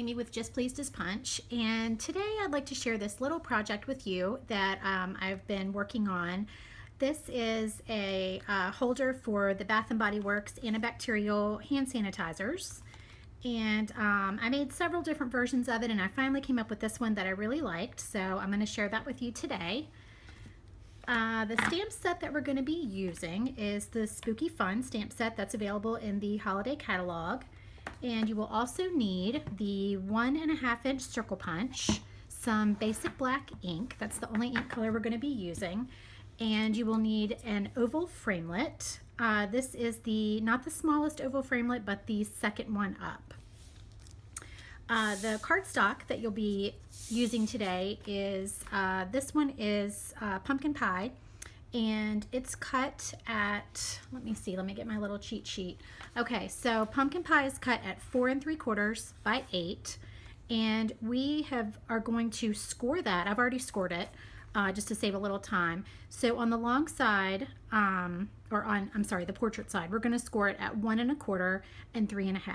Amy with Just Pleased as Punch, and today I'd like to share this little project with you that I've been working on. This is a holder for the Bath & Body Works antibacterial hand sanitizers, and I made several different versions of it, and I finally came up with this one that I really liked, so I'm going to share that with you today. The stamp set that we're going to be using is the Spooky Fun stamp set that's available in the holiday catalog. And you will also need the 1.5 inch circle punch, some basic black ink, that's the only ink color we're going to be using, and you will need an oval framelit. This is not the smallest oval framelit, but the second one up. The cardstock that you'll be using today is, this one is pumpkin pie, and it's cut at, let me get my little cheat sheet. Okay, so pumpkin pie is cut at 4 3/4 by 8, and we are going to score that. I've already scored it just to save a little time. So on the long side, I'm sorry, the portrait side, we're going to score it at 1 1/4 and 3 1/2.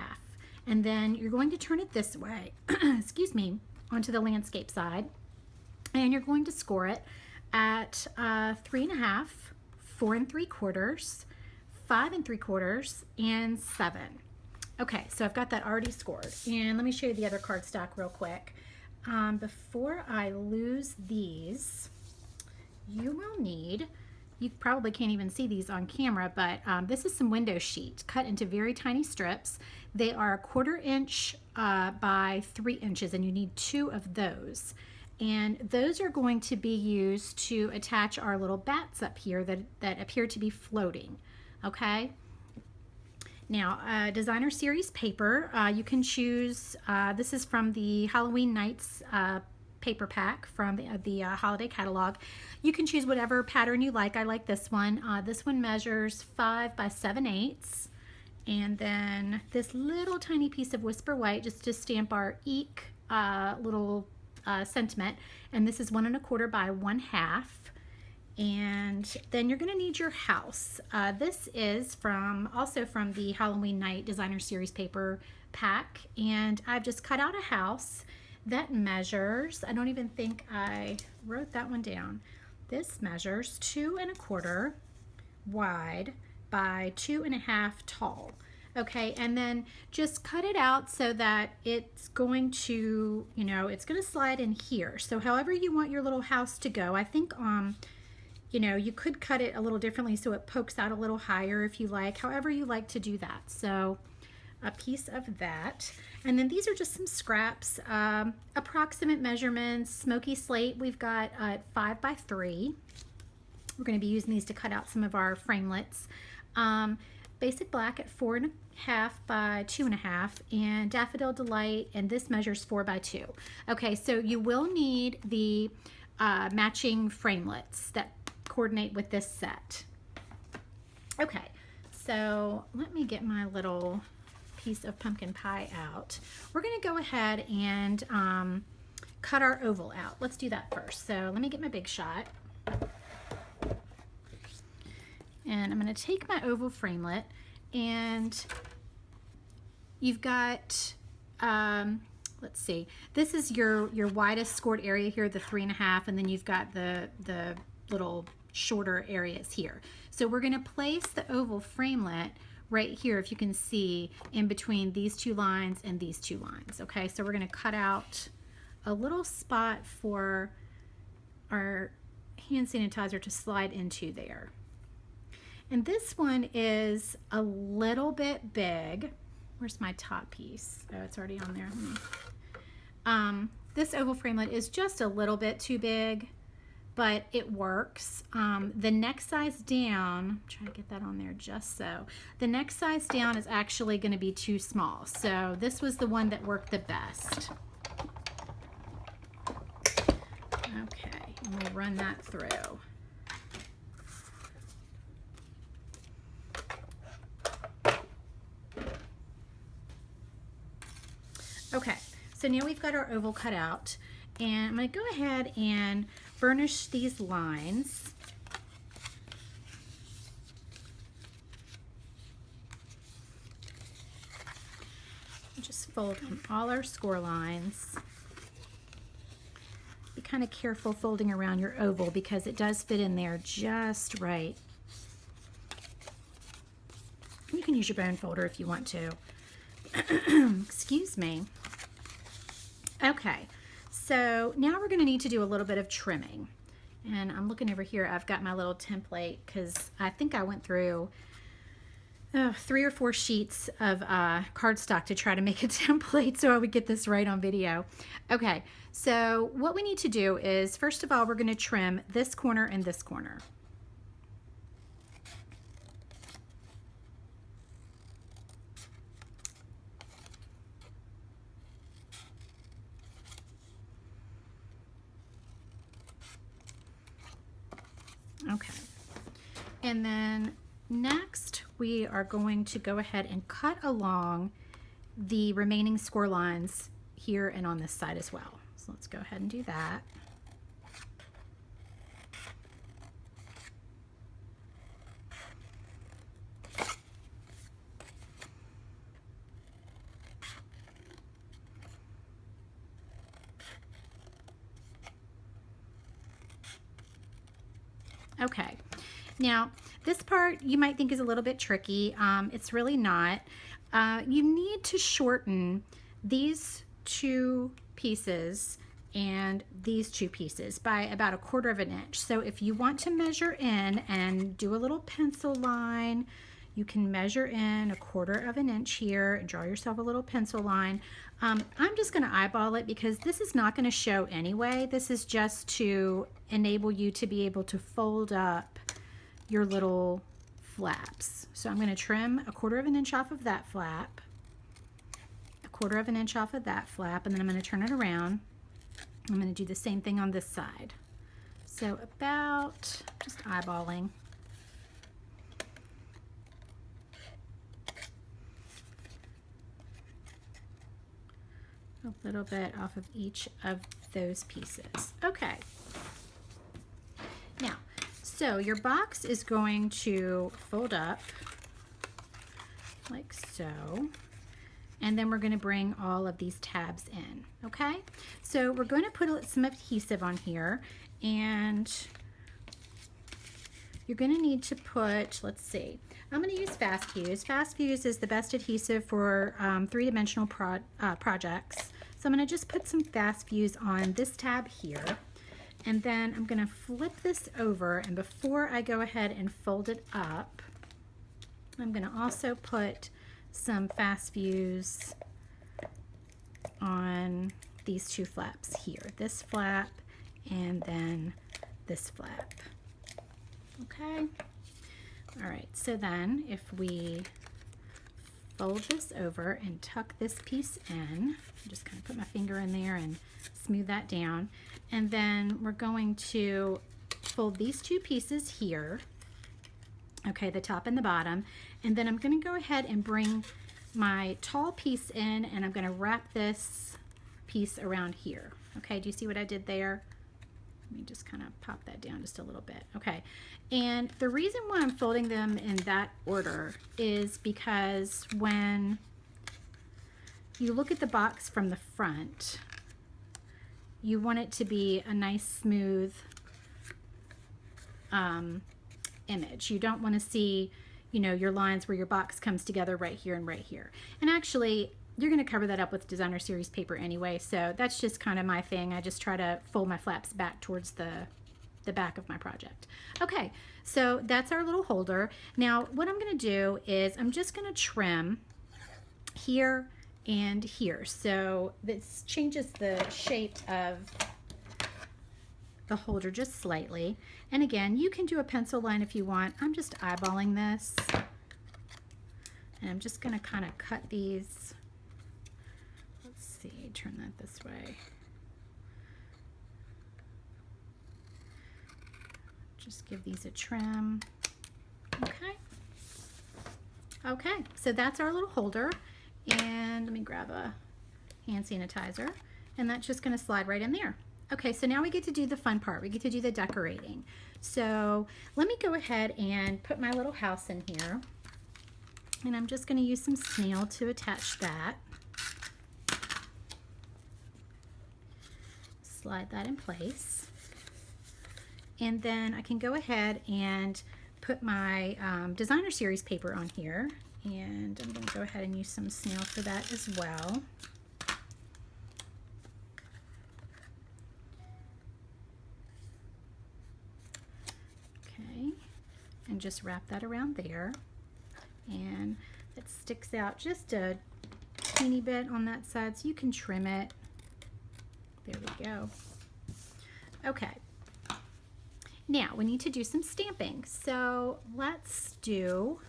And then you're going to turn it this way, excuse me, onto the landscape side, and you're going to score it at 3 1/2, 4 3/4, 5 3/4, and 7. Okay, so I've got that already scored. And let me show you the other cardstock real quick. Before I lose these, you will need, you probably can't even see these on camera, but this is some window sheet cut into very tiny strips. They are 1/4 inch by 3 inches, and you need 2 of those. And those are going to be used to attach our little bats up here that appear to be floating. Okay? Now, designer series paper, you can choose, this is from the Halloween Nights paper pack from the holiday catalog. You can choose whatever pattern you like. I like this one. This one measures 5 by 7/8. And then this little tiny piece of Whisper White just to stamp our eek little sentiment. And this is 1 1/4 by 1/2. And then you're going to need your house. This is also from the Halloween Night Designer Series paper pack. And I've just cut out a house that measures, I don't even think I wrote that one down. This measures 2 1/4 wide by 2 1/2 tall. Okay, and then just cut it out so that it's going to, it's going to slide in here. So however you want your little house to go, I think, you could cut it a little differently so it pokes out a little higher if you like, however you like to do that. So a piece of that. And then these are just some scraps, approximate measurements, smoky slate we've got 5 by 3. We're going to be using these to cut out some of our framelits. Basic black at 4 1/2 by 2 1/2, and Daffodil Delight, and this measures 4 by 2. Okay, so you will need the matching framelits that coordinate with this set. Okay, so let me get my little piece of pumpkin pie out. We're going to go ahead and cut our oval out. Let's do that first. So let me get my Big Shot. And I'm going to take my oval framelit, and you've got, let's see, this is your widest scored area here, the 3 1/2, and then you've got the little shorter areas here. So we're going to place the oval framelit right here, if you can see, in between these 2 lines and these 2 lines. Okay, so we're going to cut out a little spot for our hand sanitizer to slide into there. And this one is a little bit big. Where's my top piece? Oh, it's already on there. This oval framelit is just a little bit too big, but it works. The next size down, I'm trying to get that on there just so. The next size down is actually going to be too small. So this was the one that worked the best. Okay, and we'll run that through. Okay, so now we've got our oval cut out, and I'm going to go ahead and burnish these lines. Just fold on all our score lines. Be kind of careful folding around your oval because it does fit in there just right. You can use your bone folder if you want to. Excuse me. Okay, so now we're going to need to do a little bit of trimming. And I'm looking over here, I've got my little template because I think I went through 3 or 4 sheets of cardstock to try to make a template so I would get this right on video. Okay, so what we need to do is, first of all, we're going to trim this corner and this corner. Okay, and then next we are going to go ahead and cut along the remaining score lines here and on this side as well. So let's go ahead and do that. Okay, now this part you might think is a little bit tricky. It's really not. You need to shorten these 2 pieces and these 2 pieces by about 1/4 of an inch. So if you want to measure in and do a little pencil line, you can measure in 1/4 of an inch here and draw yourself a little pencil line. I'm just going to eyeball it because this is not going to show anyway. This is just to enable you to be able to fold up your little flaps. So I'm going to trim 1/4 of an inch off of that flap, 1/4 of an inch off of that flap, and then I'm going to turn it around. I'm going to do the same thing on this side. So about, just eyeballing, a little bit off of each of those pieces. Okay. Now, so your box is going to fold up like so, and then we're going to bring all of these tabs in. Okay, so we're going to put some adhesive on here, and you're going to need to put, let's see, I'm going to use Fast Fuse. Fast Fuse is the best adhesive for 3-dimensional projects. So I'm going to just put some Fast Fuse on this tab here, and then I'm going to flip this over, and before I go ahead and fold it up, I'm going to also put some Fast Fuse on these 2 flaps here, this flap and then this flap. Okay, all right, so then if we fold this over and tuck this piece in, I'm just kind of put my finger in there and smooth that down, and then we're going to fold these 2 pieces here, okay, the top and the bottom, and then I'm going to go ahead and bring my tall piece in, and I'm going to wrap this piece around here. Okay, do you see what I did there? Let me just kind of pop that down just a little bit. Okay, and the reason why I'm folding them in that order is because when you look at the box from the front, you want it to be a nice smooth image. You don't want to see, you know, your lines where your box comes together right here and right here. And actually, you're going to cover that up with Designer Series paper anyway, so that's just kind of my thing. I just try to fold my flaps back towards the back of my project. Okay, so that's our little holder. Now, what I'm going to do is I'm just going to trim here and here. So this changes the shape of the holder just slightly. And again, you can do a pencil line if you want. I'm just eyeballing this. And I'm just going to kind of cut these. Let's see, turn that this way. Just give these a trim. Okay. Okay, so that's our little holder. And let me grab a hand sanitizer. And that's just going to slide right in there. Okay, so now we get to do the fun part. We get to do the decorating. So let me go ahead and put my little house in here. And I'm just going to use some snail to attach that. slide that in place. And then I can go ahead and put my designer series paper on here, and I'm going to go ahead and use some snail for that as well. Okay, and just wrap that around there, and it sticks out just a teeny bit on that side, so you can trim it. There we go. Okay. Now we need to do some stamping. So let's do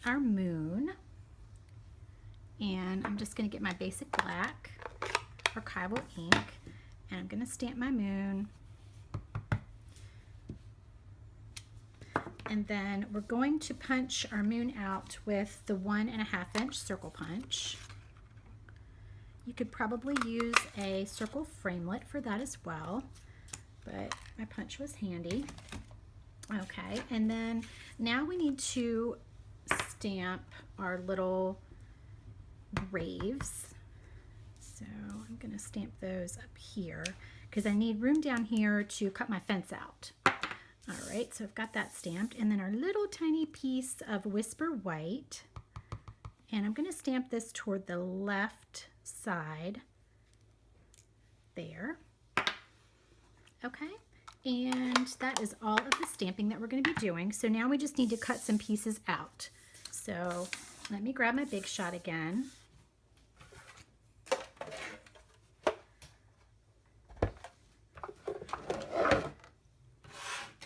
our moon. And I'm just going to get my basic black archival ink, and I'm going to stamp my moon. And then we're going to punch our moon out with the 1.5 inch circle punch. You could probably use a circle framelit for that as well, but my punch was handy. Okay, and then now we need to stamp our little graves. So I'm going to stamp those up here because I need room down here to cut my fence out. All right, so I've got that stamped, and then our little tiny piece of Whisper White, and I'm going to stamp this toward the left side there. Okay, and that is all of the stamping that we're going to be doing. So now we just need to cut some pieces out. So let me grab my Big Shot again.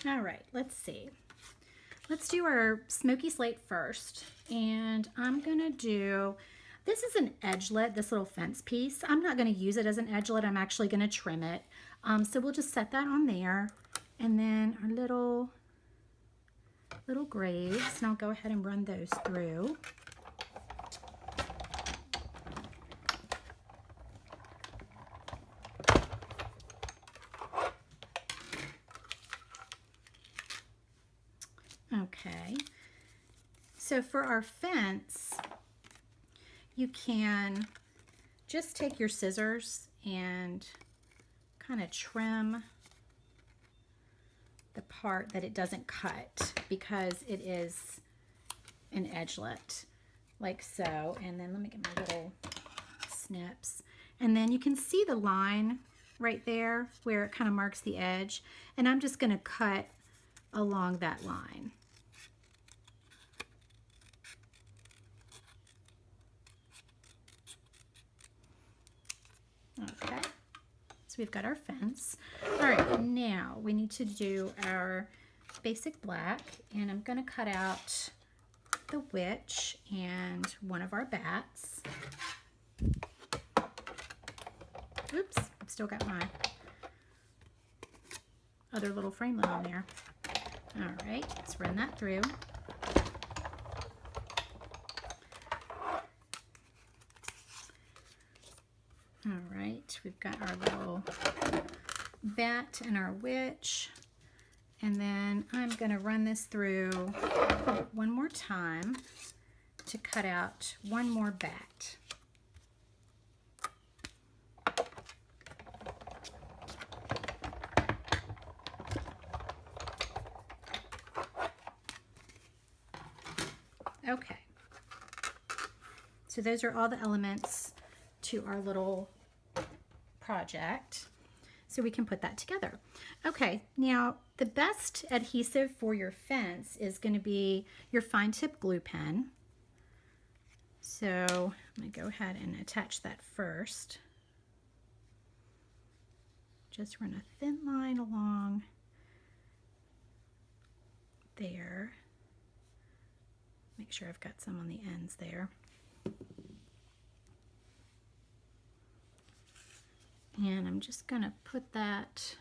All right, let's see. Let's do our smoky slate first, and I'm going to do, this is an edgelet, this little fence piece. I'm not going to use it as an edgelet. I'm actually going to trim it. So we'll just set that on there, and then our little graves, and I'll go ahead and run those through. Okay, so for our fence, you can just take your scissors and kind of trim the part that it doesn't cut, because it is an edgelet, like so. And then let me get my little snips, and then you can see the line right there where it kind of marks the edge, and I'm just going to cut along that line. Okay, so we've got our fence. All right, now we need to do our basic black, and I'm going to cut out the witch and one of our bats. Oops, I've still got my other little framelit on there. All right, let's run that through. All right, we've got our little bat and our witch, and then I'm going to run this through one more time to cut out one more bat. Okay, so those are all the elements to our little project, so we can put that together. Okay, now the best adhesive for your fence is going to be your fine tip glue pen. So I'm going to go ahead and attach that first. Just run a thin line along there. Make sure I've got some on the ends there. And I'm just going to put that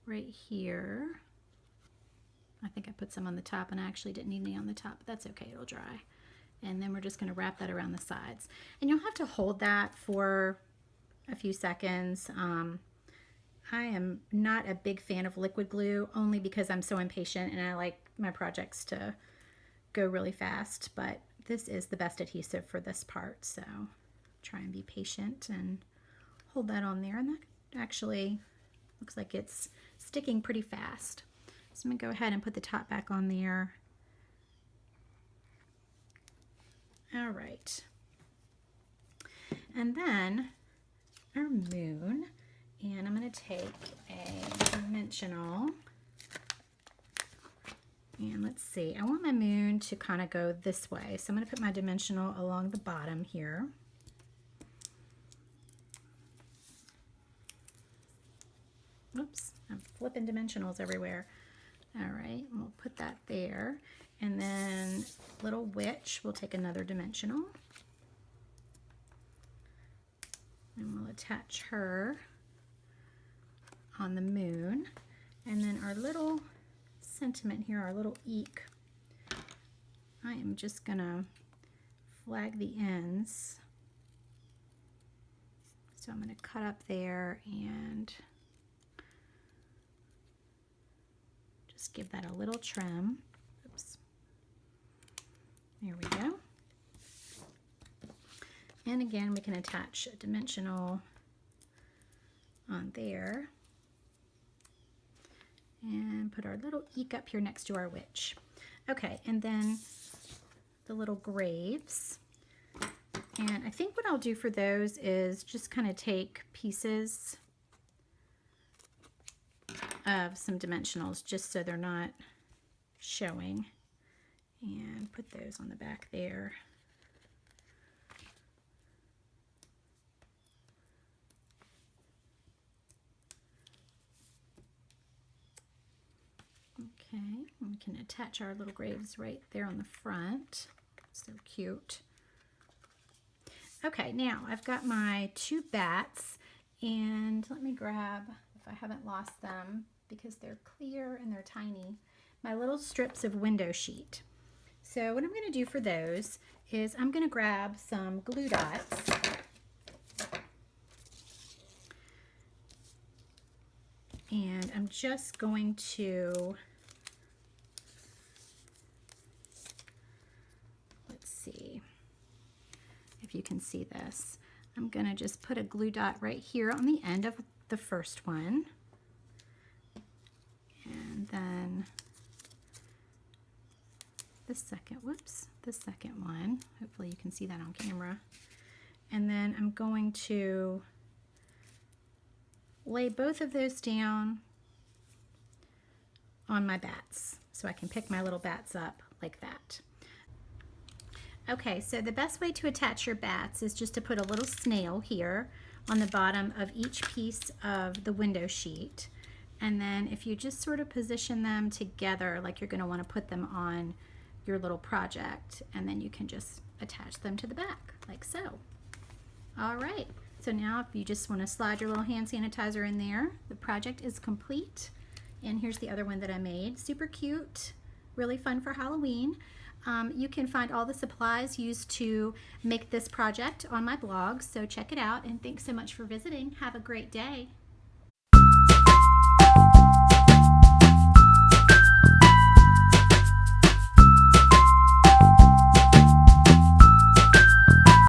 right here. I think I put some on the top, and I actually didn't need any on the top, but that's okay, it'll dry. And then we're just going to wrap that around the sides. And you'll have to hold that for a few seconds. I am not a big fan of liquid glue, only because I'm so impatient and I like my projects to go really fast, but this is the best adhesive for this part, so try and be patient and hold that on there, and that actually looks like it's sticking pretty fast. So I'm going to go ahead and put the top back on there. All right. And then our moon, and I'm going to take a dimensional, and let's see, I want my moon to kind of go this way. So I'm going to put my dimensional along the bottom here. Oops, I'm flipping dimensionals everywhere. All right, we'll put that there. And then little witch, we'll take another dimensional. And we'll attach her on the moon. And then our little sentiment here, our little eek, I am just gonna flag the ends. So I'm gonna cut up there and just give that a little trim. Oops. There we go. And again, we can attach a dimensional on there and put our little eek up here next to our witch. Okay, and then the little graves. And I think what I'll do for those is just kind of take pieces of some dimensionals just so they're not showing, and put those on the back there. Okay, we can attach our little graves right there on the front. So cute. Okay, now I've got my 2 bats, and let me grab, if I haven't lost them, because they're clear and they're tiny, my little strips of window sheet. So what I'm going to do for those is I'm going to grab some glue dots. And I'm just going to, let's see if you can see this. I'm going to just put a glue dot right here on the end of the first one. And then the second one. Hopefully you can see that on camera. And then I'm going to lay both of those down on my bats so I can pick my little bats up like that. Okay, so the best way to attach your bats is just to put a little snail here on the bottom of each piece of the window sheet. And then if you just sort of position them together like you're going to want to put them on your little project, and then you can just attach them to the back like so. All right, so now if you just want to slide your little hand sanitizer in there, the project is complete. And here's the other one that I made. Super cute, really fun for Halloween. You can find all the supplies used to make this project on my blog, so check it out, and thanks so much for visiting. Have a great day.